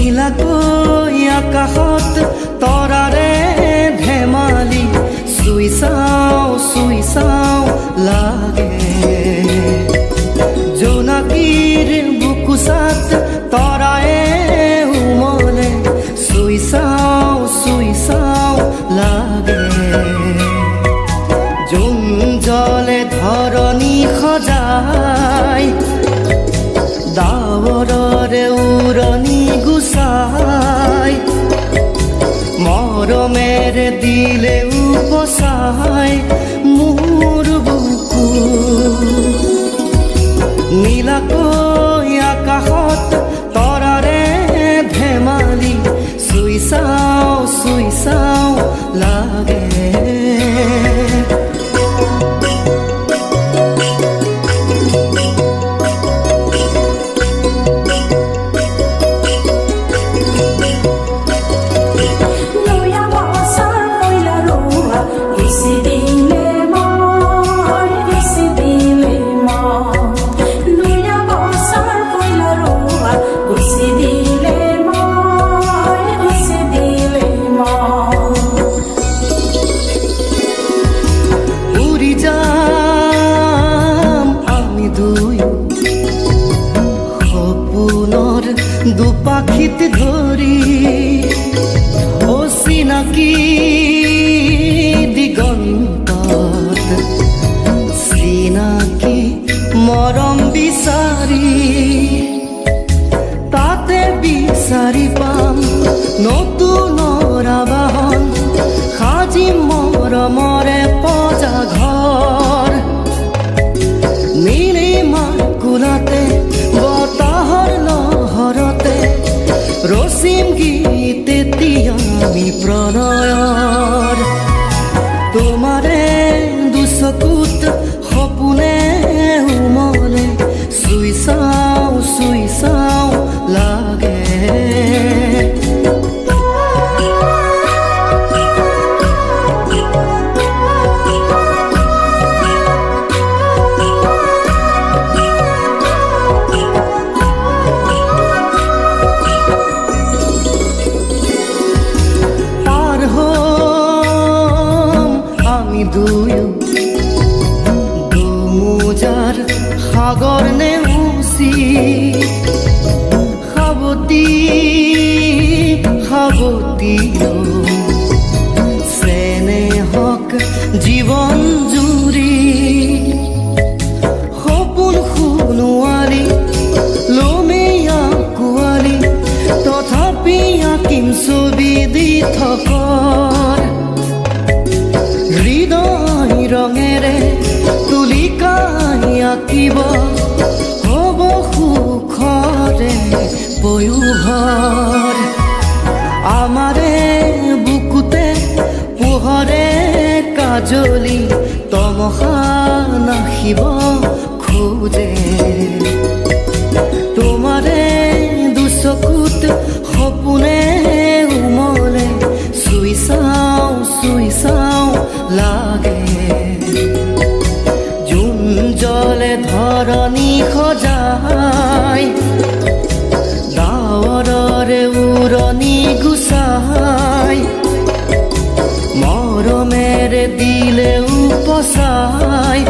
নীলাকৈ আকাশত তৰাৰে ধেমালি চুই চাওঁ লাগে জোনাকীৰ বুকুচাত তৰায়ে উমলে চুই চাওঁ লাগে জোন জলে ধৰণী সজাই ডাৱৰৰে উৰণি গুচাই মৰমেৰে দিলে উপচাই মোৰ বুকু নীলাকৈ আকাশত তৰাৰে ধেমালি চুই চাওঁ লাগে দুপাখিত ধৰি অচিনাকি দিগন্তত চিনাকি মৰম বিচাৰি তাতে বিচাৰি পাম নতুনৰ আবাহন সাজি মৰমৰে পজা ঘৰ নীলিমাৰ কোলাতে বতাহৰ লহৰতে ৰচিম গীত আমি প্ৰণয়ৰ তোমাৰে দুচকুত সপোনে উমলে চুই চাওঁ লাগে দুমোজাৰ সাগৰ নেউচি সাৱতি চেনেহক জীৱন জুৰি সপোন সোণোৱালী লমেয়া কোৱালী তথাপি আঁকিম ছবি দি থকৰ হৃদয় ৰঙেৰে তুলিকাই আঁকিব হ'ব সুখৰে পয়োভৰ আমাৰে বুকুতে পোহৰে কাজলি তমসা নাখিব খোজে তোমাৰে দুচকুত সপোনে উমলে চুই চাওঁ লাগে জোন জলে ধৰণী সজাই ডাৱৰৰে উৰণি গুচাই মৰমেৰে দিলে উপচাই